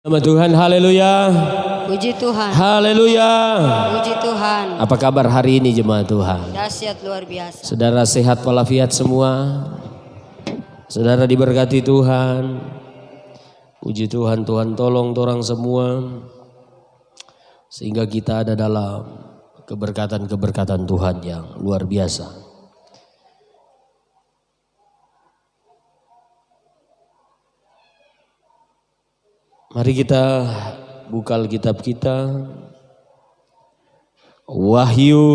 Nama Tuhan, haleluya. Puji Tuhan. Haleluya. Puji Tuhan. Apa kabar hari ini jemaat Tuhan? Dahsyat luar biasa. Saudara sehat walafiat semua? Saudara diberkati Tuhan. Puji Tuhan, Tuhan tolong orang semua. Sehingga kita ada dalam keberkatan-keberkatan Tuhan yang luar biasa. Mari kita buka Alkitab kita. Wahyu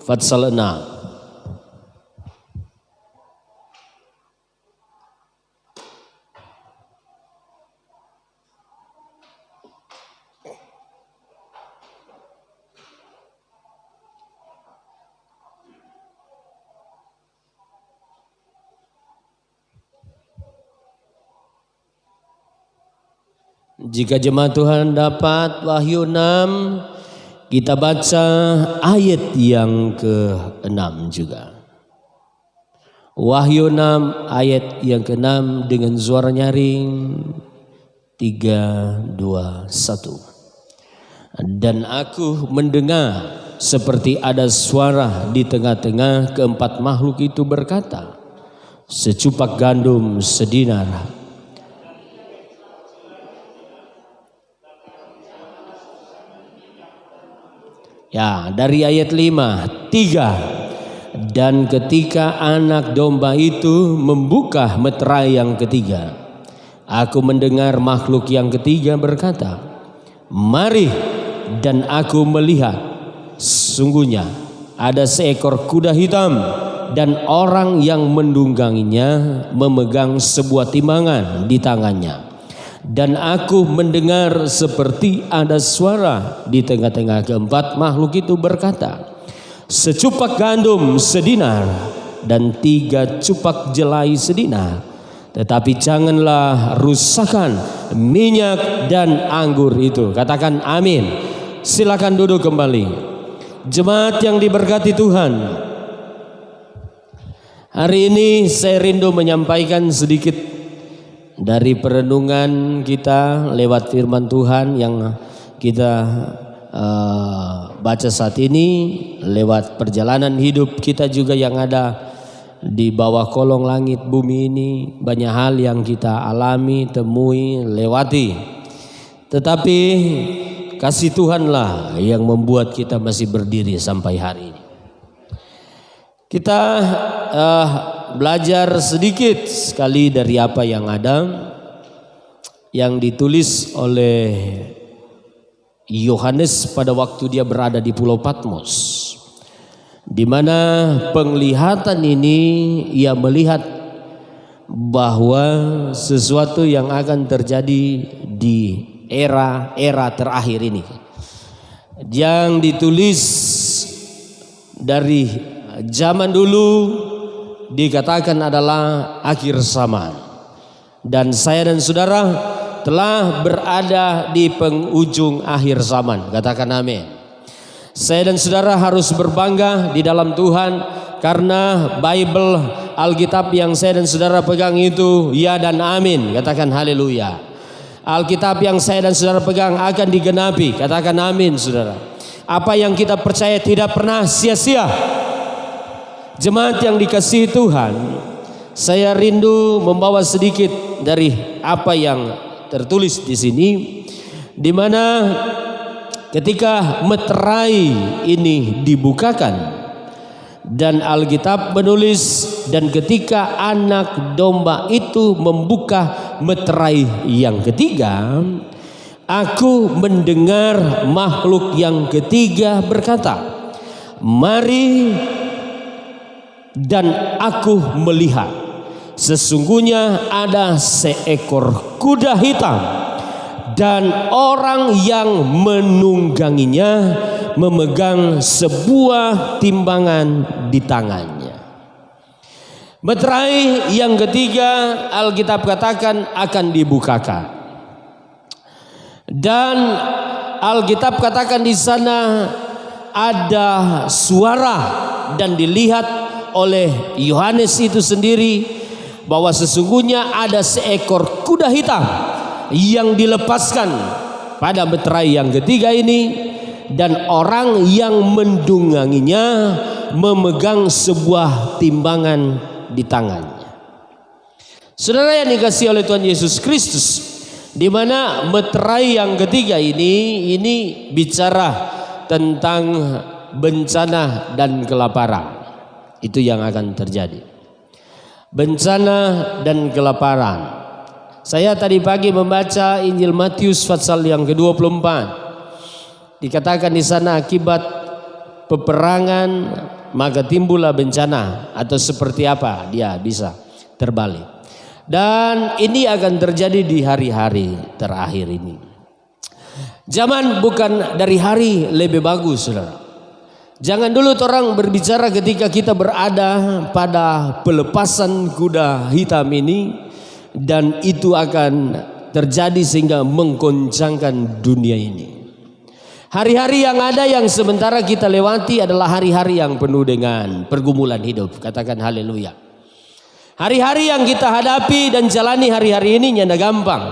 pasal 6. Jika jemaat Tuhan dapat Wahyu 6, kita baca ayat yang ke-6 juga. Wahyu 6 ayat yang ke-6 dengan suara nyaring 3, 2, 1. Dan aku mendengar seperti ada suara di tengah-tengah keempat makhluk itu berkata, secupak gandum sedinar. Ya, dari ayat 5, 3. Dan ketika anak domba itu membuka meterai yang ketiga, aku mendengar makhluk yang ketiga berkata, mari. Dan aku melihat, sungguhnya ada seekor kuda hitam dan orang yang mendungganginya memegang sebuah timbangan di tangannya. Dan aku mendengar seperti ada suara di tengah-tengah keempat makhluk itu berkata, secupak gandum sedinar dan 3 cupak jelai sedinar. Tetapi janganlah rusakkan minyak dan anggur itu. Katakan amin. Silakan duduk kembali. Jemaat yang diberkati Tuhan, hari ini saya rindu menyampaikan sedikit dari perenungan kita lewat firman Tuhan yang kita baca saat ini, lewat perjalanan hidup kita juga yang ada di bawah kolong langit bumi ini. Banyak hal yang kita alami, temui, lewati. Tetapi kasih Tuhanlah yang membuat kita masih berdiri sampai hari ini. Kita belajar sedikit sekali dari apa yang ada, yang ditulis oleh Yohanes pada waktu dia berada di Pulau Patmos, di mana penglihatan ini ia melihat bahwa sesuatu yang akan terjadi di era terakhir ini, yang ditulis dari zaman dulu dikatakan adalah akhir zaman. Dan saya dan saudara telah berada di penghujung akhir zaman. Katakan amin. Saya dan saudara harus berbangga di dalam Tuhan, karena Bible, Alkitab yang saya dan saudara pegang itu ya dan amin. Katakan haleluya. Alkitab yang saya dan saudara pegang akan digenapi. Katakan amin saudara. Apa yang kita percaya tidak pernah sia-sia. Jemaat yang dikasihi Tuhan, saya rindu membawa sedikit dari apa yang tertulis di sini, di mana ketika meterai ini dibukakan dan Alkitab menulis, dan ketika anak domba itu membuka meterai yang ketiga, aku mendengar makhluk yang ketiga berkata, mari. Dan aku melihat, sesungguhnya ada seekor kuda hitam dan orang yang menungganginya memegang sebuah timbangan di tangannya. Meterai yang ketiga Alkitab katakan akan dibukakan, dan Alkitab katakan di sana ada suara, dan dilihat oleh Yohanes itu sendiri bahwa sesungguhnya ada seekor kuda hitam yang dilepaskan pada meterai yang ketiga ini, dan orang yang mendunganginya memegang sebuah timbangan di tangannya. Saudara yang dikasihi oleh Tuhan Yesus Kristus, di mana meterai yang ketiga ini bicara tentang bencana dan kelaparan. Itu yang akan terjadi. Bencana dan kelaparan. Saya tadi pagi membaca Injil Matius pasal yang ke-24. Dikatakan di sana akibat peperangan maka timbullah bencana, atau seperti apa dia bisa terbalik. Dan ini akan terjadi di hari-hari terakhir ini. Zaman bukan dari hari lebih bagus, saudara. Jangan dulu orang berbicara ketika kita berada pada pelepasan kuda hitam ini, dan itu akan terjadi sehingga menggoncangkan dunia ini. Hari-hari yang ada yang sementara kita lewati adalah hari-hari yang penuh dengan pergumulan hidup. Katakan haleluya. Hari-hari yang kita hadapi dan jalani hari-hari ini nyanda gampang.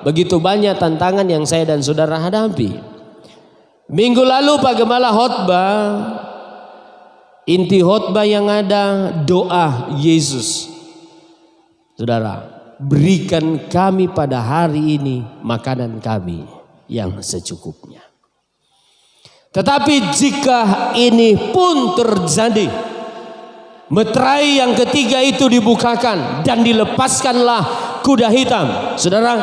Begitu banyak tantangan yang saya dan saudara hadapi. Minggu lalu Pak Gembala khotbah, inti khotbah yang ada doa Yesus. Saudara, berikan kami pada hari ini makanan kami yang secukupnya. Tetapi jika ini pun terjadi, meterai yang ketiga itu dibukakan dan dilepaskanlah kuda hitam. Saudara,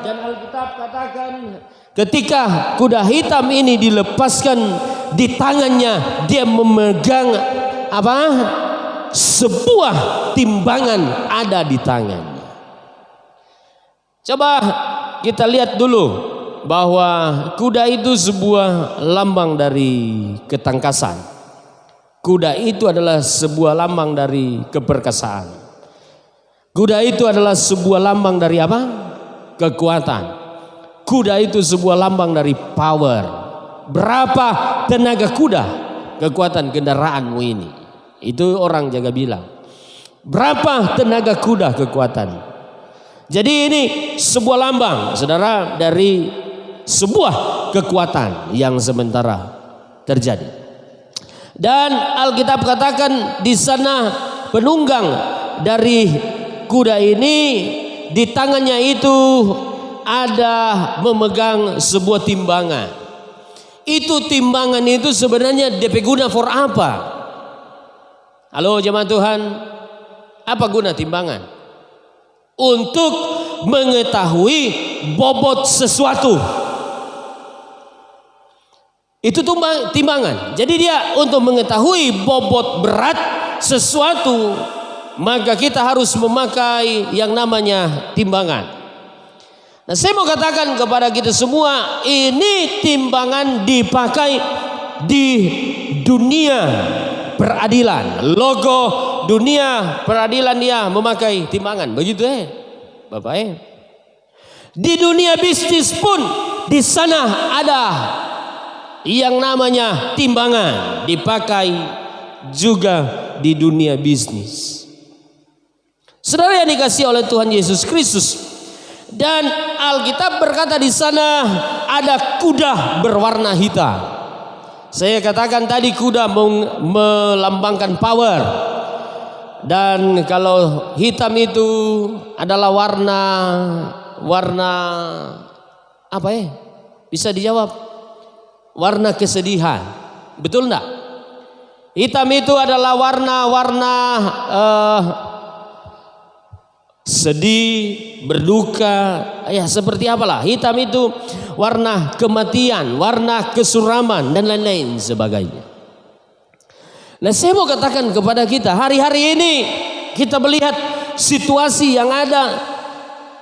dan Alkitab katakan ketika kuda hitam ini dilepaskan, di tangannya dia memegang apa? Sebuah timbangan ada di tangannya. Coba kita lihat dulu bahwa kuda itu sebuah lambang dari ketangkasan. Kuda itu adalah sebuah lambang dari keperkasaan. Kuda itu adalah sebuah lambang dari apa? Kekuatan. Kuda itu sebuah lambang dari power. Berapa tenaga kuda? Kekuatan kendaraanmu ini. Itu orang jaga bilang. Berapa tenaga kuda kekuatan? Jadi ini sebuah lambang, saudara, dari sebuah kekuatan yang sementara terjadi. Dan Alkitab katakan di sana penunggang dari kuda ini, di tangannya itu ada memegang sebuah timbangan. Itu timbangan itu sebenarnya DP guna for apa? Halo jemaat Tuhan, apa guna timbangan? Untuk mengetahui bobot sesuatu. Itu timbangan. Jadi dia untuk mengetahui bobot berat sesuatu, maka kita harus memakai yang namanya timbangan. Nah, saya mau katakan kepada kita semua, ini timbangan dipakai di dunia peradilan. Logo dunia peradilan dia memakai timbangan. Begitu Bapak Di dunia bisnis pun di sana ada yang namanya timbangan, dipakai juga di dunia bisnis. Saudara yang dikasihi oleh Tuhan Yesus Kristus, dan Alkitab berkata di sana ada kuda berwarna hitam. Saya katakan tadi kuda melambangkan power, dan kalau hitam itu adalah warna apa Bisa dijawab? Warna kesedihan, betul enggak? Hitam itu adalah warna sedih, berduka, ya seperti apalah. Hitam itu warna kematian, warna kesuraman dan lain-lain sebagainya. Nah, saya mau katakan kepada kita, hari-hari ini kita melihat situasi yang ada.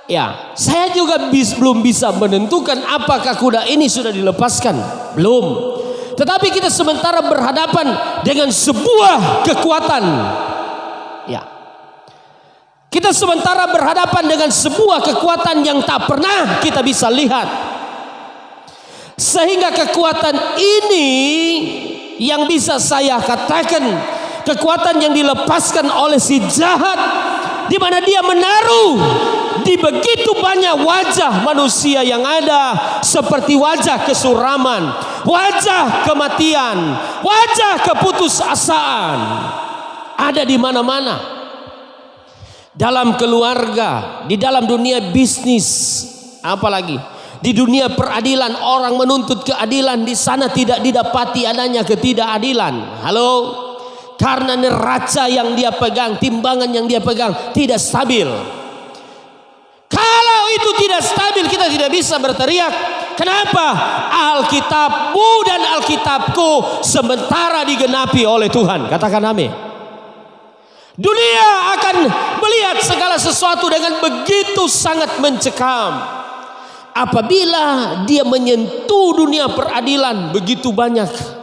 Ya, saya juga belum bisa menentukan apakah kuda ini sudah dilepaskan, belum. Tetapi kita sementara berhadapan dengan sebuah kekuatan. Ya, kita sementara berhadapan dengan sebuah kekuatan yang tak pernah kita bisa lihat. Sehingga kekuatan ini yang bisa saya katakan kekuatan yang dilepaskan oleh si jahat, di mana dia menaruh di begitu banyak wajah manusia yang ada, seperti wajah kesuraman, wajah kematian, wajah keputusasaan, ada di mana-mana. Dalam keluarga, di dalam dunia bisnis, apalagi di dunia peradilan, orang menuntut keadilan, di sana tidak didapati adanya ketidakadilan. Halo? Karena neraca yang dia pegang, timbangan yang dia pegang tidak stabil. Kalau itu tidak stabil, kita tidak bisa berteriak. Kenapa? Alkitabmu dan Alkitabku sementara digenapi oleh Tuhan. Katakan amin. Dunia akan melihat segala sesuatu dengan begitu sangat mencekam. Apabila dia menyentuh dunia peradilan, begitu banyak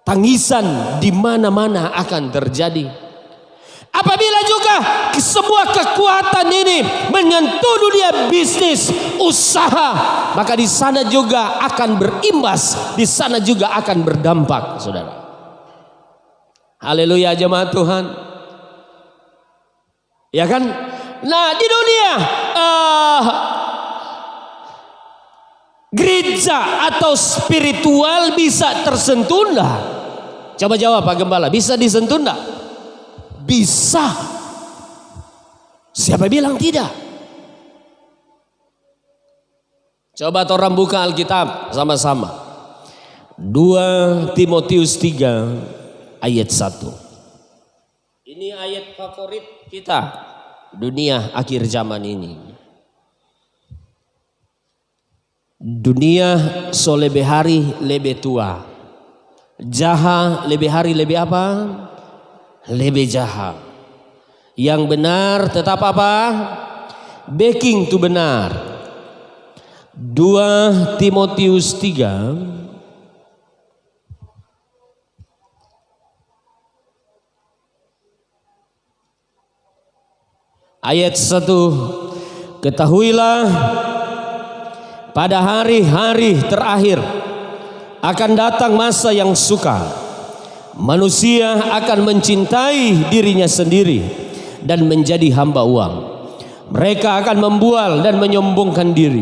tangisan di mana-mana akan terjadi. Apabila juga semua kekuatan ini menyentuh dunia bisnis, usaha, maka di sana juga akan berimbas, di sana juga akan berdampak, saudara. Haleluya jemaat Tuhan. Ya kan? Nah, di dunia gereja atau spiritual bisa tersentuh enggak? Coba jawab Pak Gembala, bisa disentuh enggak? Bisa. Siapa bilang tidak? Coba orang buka Alkitab sama-sama. 2 Timotius 3 ayat 1. Ini ayat favorit kita dunia akhir zaman ini. Dunia so lebih hari lebih tua. Jaha lebih hari lebih apa? Lebih jahat. Yang benar tetap apa? Backing to benar. 2 Timotius 3 ayat 1. Ketahuilah pada hari-hari terakhir akan datang masa yang sukar. Manusia akan mencintai dirinya sendiri dan menjadi hamba uang. Mereka akan membual dan menyombongkan diri.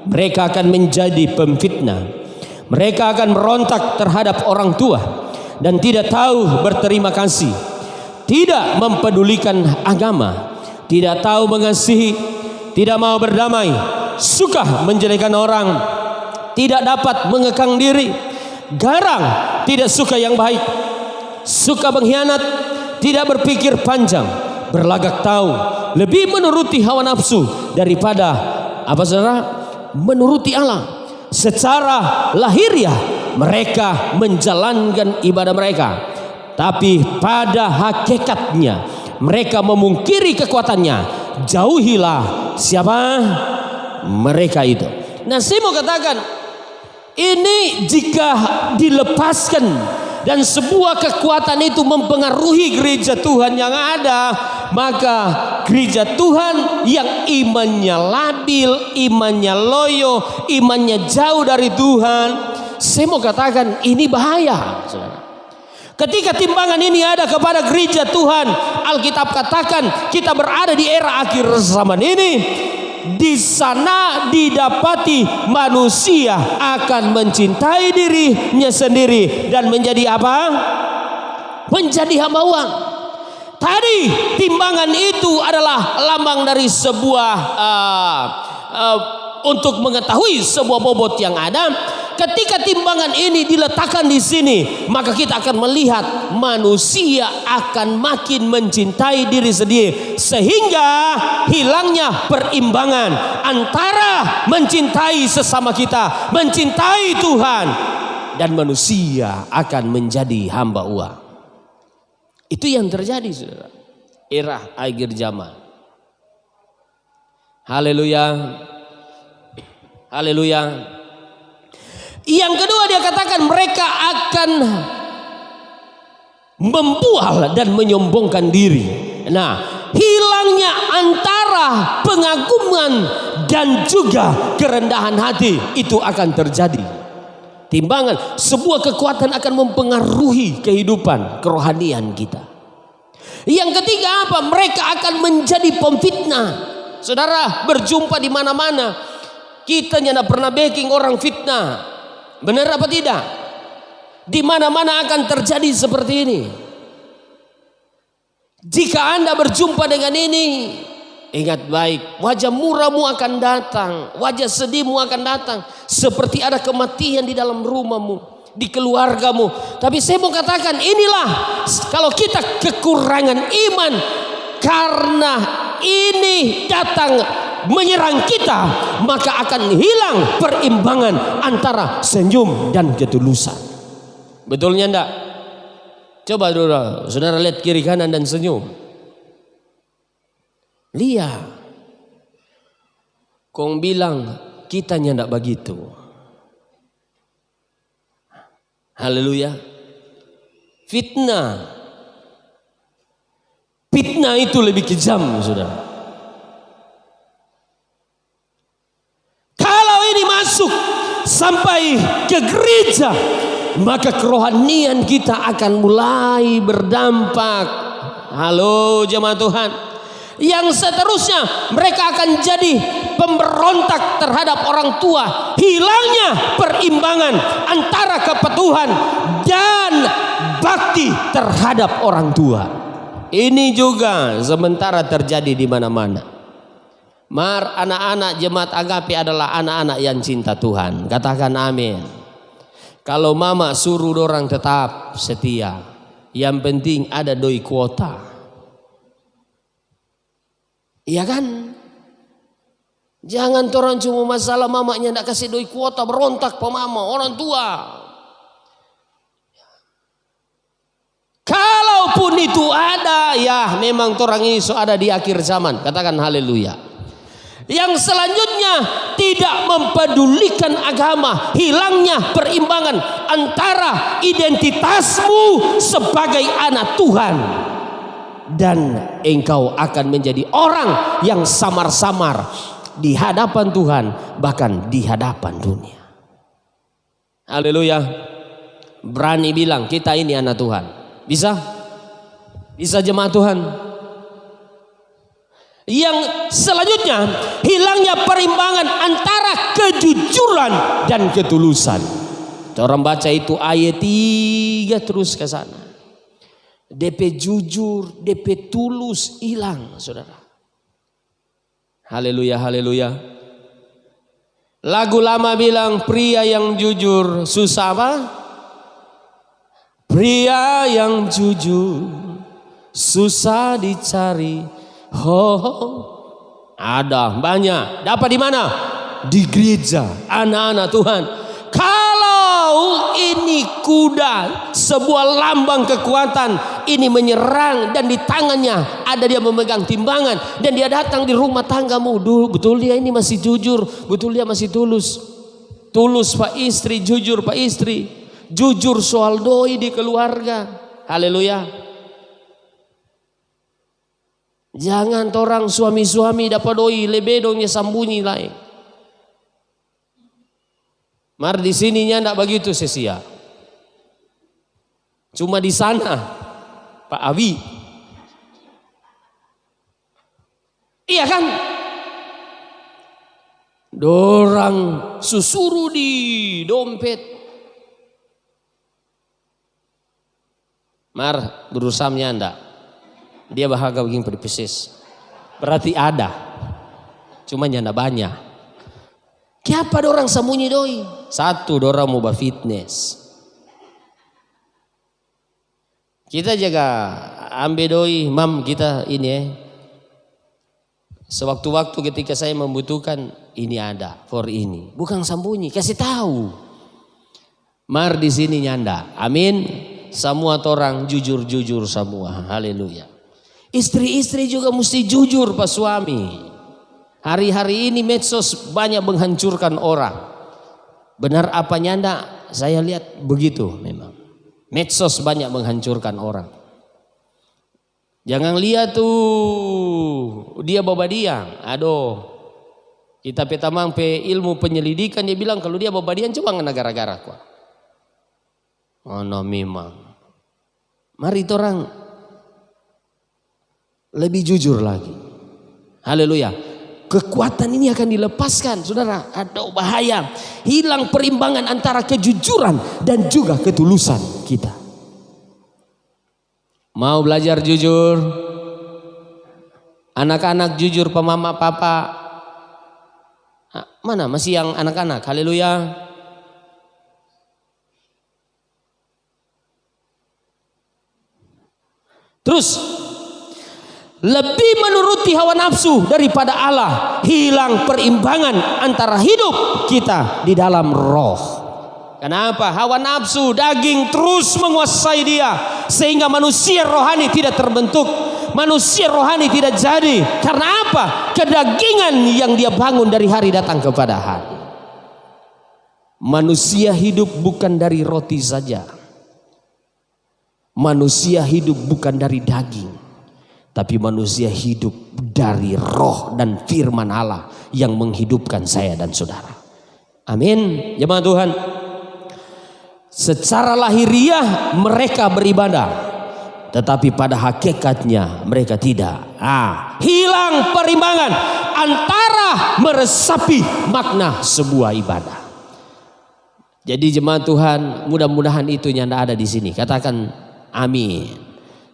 Mereka akan menjadi pemfitnah. Mereka akan merontak terhadap orang tua dan tidak tahu berterima kasih. Tidak mempedulikan agama, tidak tahu mengasihi, tidak mau berdamai, suka menjelekan orang, tidak dapat mengekang diri, garang, tidak suka yang baik, suka mengkhianat, tidak berpikir panjang, berlagak tahu, lebih menuruti hawa nafsu daripada apa saudara? Menuruti Allah. Secara lahiriah mereka menjalankan ibadah mereka, tapi pada hakikatnya mereka memungkiri kekuatannya. Jauhilah siapa mereka itu. Nah, saya mau katakan, ini jika dilepaskan dan sebuah kekuatan itu mempengaruhi gereja Tuhan yang ada, maka gereja Tuhan yang imannya labil, imannya loyo, imannya jauh dari Tuhan, saya mau katakan ini bahaya, saudara. Ketika timbangan ini ada kepada gereja Tuhan, Alkitab katakan kita berada di era akhir zaman ini. Di sana didapati manusia akan mencintai dirinya sendiri dan menjadi apa? Menjadi hamba uang. Tadi timbangan itu adalah lambang dari sebuah untuk mengetahui sebuah bobot yang ada. Ketika timbangan ini diletakkan di sini, maka kita akan melihat manusia akan makin mencintai diri sendiri, sehingga hilangnya perimbangan antara mencintai sesama kita, mencintai Tuhan, dan manusia akan menjadi hamba uang. Itu yang terjadi, saudara. Era akhir zaman. Haleluya. Haleluya. Yang kedua dia katakan mereka akan membual dan menyombongkan diri. Nah, hilangnya antara pengagungan dan juga kerendahan hati itu akan terjadi. Timbangan, sebuah kekuatan akan mempengaruhi kehidupan kerohanian kita. Yang ketiga apa? Mereka akan menjadi pemfitnah. Saudara berjumpa di mana-mana. Kita tidak pernah backing orang fitnah. Benar apa tidak? Di mana-mana akan terjadi seperti ini. Jika Anda berjumpa dengan ini, ingat baik, wajah murahmu akan datang, wajah sedihmu akan datang, seperti ada kematian di dalam rumahmu, di keluargamu. Tapi saya mau katakan, inilah kalau kita kekurangan iman, karena ini datang menyerang kita, maka akan hilang perimbangan antara senyum dan ketulusan. Betulnya enggak? Coba dulu, saudara lihat kiri kanan dan senyum. Lihat. Kong bilang kitanya enggak begitu. Haleluya. Fitnah. Fitnah itu lebih kejam, saudara. Kalau ini masuk sampai ke gereja, maka kerohanian kita akan mulai berdampak. Halo jemaat Tuhan. Yang seterusnya mereka akan jadi pemberontak terhadap orang tua. Hilangnya perimbangan antara kepatuhan dan bakti terhadap orang tua. Ini juga sementara terjadi di mana-mana. Anak-anak jemaat agape adalah anak-anak yang cinta Tuhan. Katakan amin. Kalau mama suruh orang tetap setia, yang penting ada doi kuota. Iya kan? Jangan orang cuma masalah mamanya ndak kasih doi kuota, berontak pe mama orang tua. Kalaupun itu ada, ya memang orang ini ada di akhir zaman. Katakan haleluya. Yang selanjutnya tidak mempedulikan agama, hilangnya perimbangan antara identitasmu sebagai anak Tuhan dan engkau akan menjadi orang yang samar-samar di hadapan Tuhan, bahkan di hadapan dunia. Haleluya. Berani bilang kita ini anak Tuhan. Bisa? Bisa jemaat Tuhan. Yang selanjutnya hilangnya perimbangan antara kejujuran dan ketulusan. Orang baca itu ayat 3 terus ke sana. DP jujur, DP tulus hilang, saudara. Haleluya, haleluya. Lagu lama bilang pria yang jujur susah apa? Pria yang jujur susah dicari. Ada banyak. Dapat di mana? Di gereja, anak-anak Tuhan. Kalau ini kuda, sebuah lambang kekuatan, ini menyerang dan di tangannya ada dia memegang timbangan dan dia datang di rumah tanggamu. Betul dia ini masih jujur, betul dia masih tulus. Tulus pak istri, jujur pak istri, jujur soal doi di keluarga. Haleluya. Jangan orang suami-suami dapat doi lebedongnya sambunyi lain. Mar di sininya enggak begitu Sesia. Cuma di sana Pak Abi. Iya kan? Dorang susuru di dompet. Mar berusamanya enggak. Dia bahagia begini perpisis. Berarti ada. Cuma nyanda banyak. Siapa orang sembunyi doi? Satu orang mau fitness. Kita jaga ambil doi, mam kita ini sewaktu-waktu ketika saya membutuhkan ini ada for ini. Bukan sembunyi, kasih tahu. Mar di sini nyanda. Amin. Semua orang jujur-jujur semua. Haleluya. Istri-istri juga mesti jujur pak suami. Hari-hari ini medsos banyak menghancurkan orang. Benar apa nyanda? Saya lihat begitu memang. Medsos banyak menghancurkan orang. Jangan lihat tuh dia bawa diang. Aduh. Kita petamang pe ilmu penyelidikan dia bilang kalau dia bawa diang coba negara-negara kok. Oh no memang. Mari orang lebih jujur lagi. Haleluya. kekuatan ini akan dilepaskan, saudara. Ada bahaya, hilang perimbangan antara kejujuran dan juga ketulusan kita. Mau belajar jujur? Anak-anak jujur, mama papa. Mana masih yang anak-anak? Haleluya. Terus lebih menuruti hawa nafsu daripada Allah, hilang perimbangan antara hidup kita di dalam roh. Kenapa? Hawa nafsu daging terus menguasai dia, sehingga manusia rohani tidak terbentuk, manusia rohani tidak jadi. Karena apa? Kedagingan yang dia bangun dari hari datang kepada hari. Manusia hidup bukan dari roti saja. Manusia hidup bukan dari daging, tapi manusia hidup dari roh dan firman Allah yang menghidupkan saya dan saudara. Amin. Jemaat Tuhan, secara lahiriah mereka beribadah, tetapi pada hakikatnya mereka tidak. Hilang perimbangan antara meresapi makna sebuah ibadah. Jadi jemaat Tuhan, mudah-mudahan itu yang ada di sini. Katakan amin.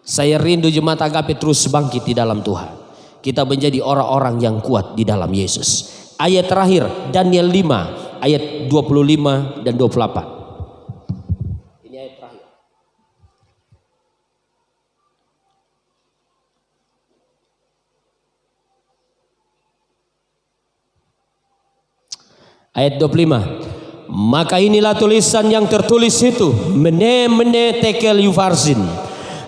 Saya rindu jemaat Agape terus bangkit di dalam Tuhan. Kita menjadi orang-orang yang kuat di dalam Yesus. Ayat terakhir Daniel 5 ayat 25 dan 28. Ini ayat terakhir. Ayat 25. Maka inilah tulisan yang tertulis itu, mene mene tekel yufarsin.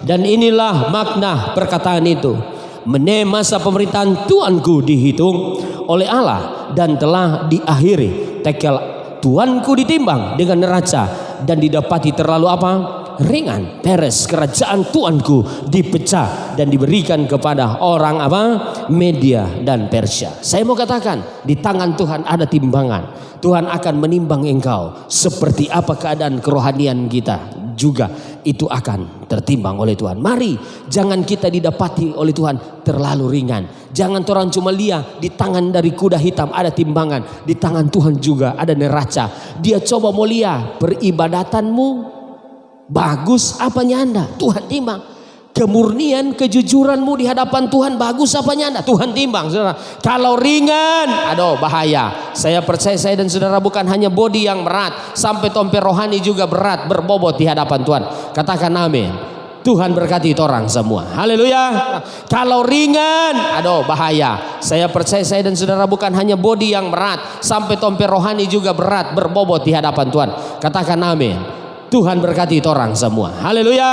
Dan inilah makna perkataan itu, mene masa pemerintahan Tuanku dihitung oleh Allah dan telah diakhiri. Tekel Tuanku ditimbang dengan neraca dan didapati terlalu apa? Ringan. Peres kerajaan Tuanku dipecah dan diberikan kepada orang apa? Media dan Persia. Saya mau katakan, di tangan Tuhan ada timbangan. Tuhan akan menimbang engkau. Seperti apa keadaan kerohanian kita juga itu akan tertimbang oleh Tuhan. Mari jangan kita didapati oleh Tuhan terlalu ringan. Jangan orang cuma lihat di tangan dari kuda hitam ada timbangan, di tangan Tuhan juga ada neraca. Dia coba mau lihat peribadatanmu bagus apanya Anda, Tuhan timbang. Kemurnian, kejujuranmu di hadapan Tuhan bagus apanya Anda, Tuhan timbang. Saudara, kalau ringan, aduh bahaya. Saya percaya saya dan saudara bukan hanya body yang berat, sampai tompe rohani juga berat, berbobot di hadapan Tuhan. Katakan amin. Tuhan berkati orang semua. Haleluya. Kalau ringan, aduh bahaya. Saya percaya saya dan saudara bukan hanya body yang berat, sampai tompe rohani juga berat, berbobot di hadapan Tuhan. Katakan amin. Tuhan berkati orang semua. Haleluya.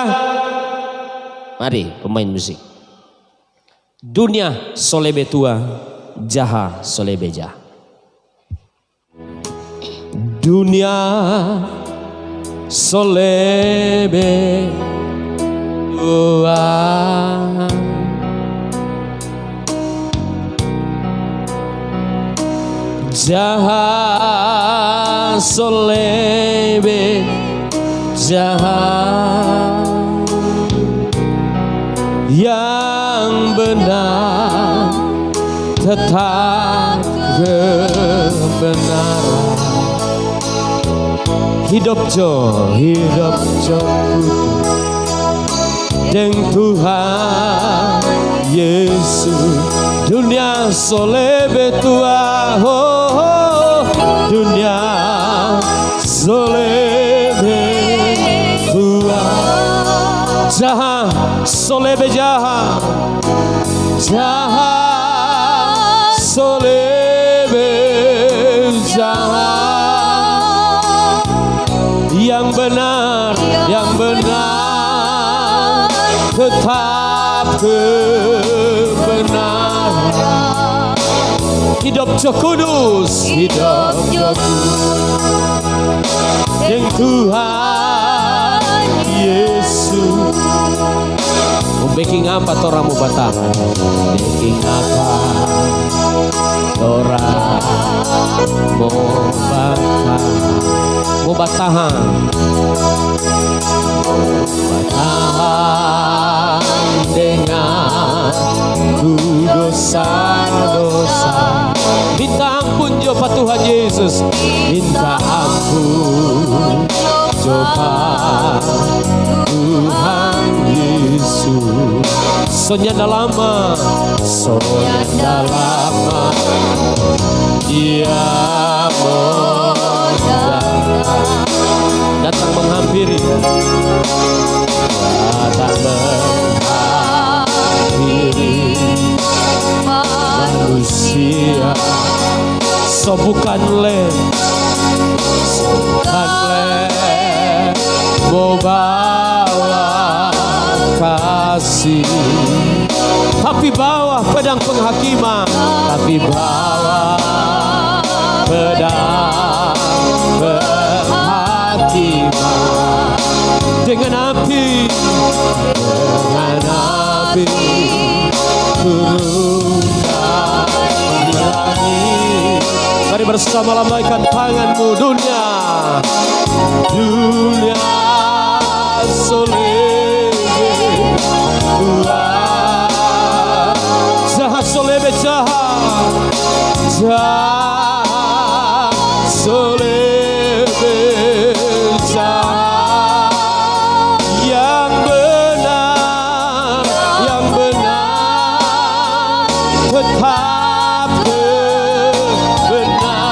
Mari pemain musik. Dunia solebe tua, jaha solebe jah. Dunia solebe tua, jaha solebe jahat. Yang benar tetap kebenaran. Hidup jo dengan Tuhan Yesus. Dunia solebe tua, dunia solebe tua, jaha solebe jaha, jaha solebe jaha. Yang benar tetap kebenaran. Hidup jo kudus, hidup jo dengan Tuhan Yesus. Baking apa toramu batahan? Baking apa toramu batahan? Mau batahan? Batahan dengan ku dosa-dosa. Minta ampun coba Tuhan Yesus. Minta ampun coba Tuhan Yesus. Sonyanda lama, sonyanda lama, Dia mau datang menghampiri, datang menghampiri manusia. So bukan le mau bawa kasih, tapi bawa pedang penghakiman, tapi bawa pedang penghakiman. Dengan api turunkan langit. Mari bersama lambaikan tanganmu. Dunia solebe jahat, solebe jahat, jahat solebe jahat. Yang benar tetap kebenaran.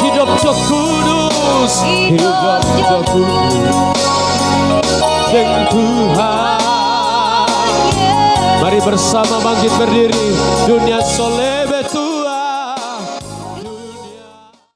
Hidup Roh Kudus, hidup Roh Kudus dengan Tuhan. Mari bersama bangkit berdiri. Dunia soleh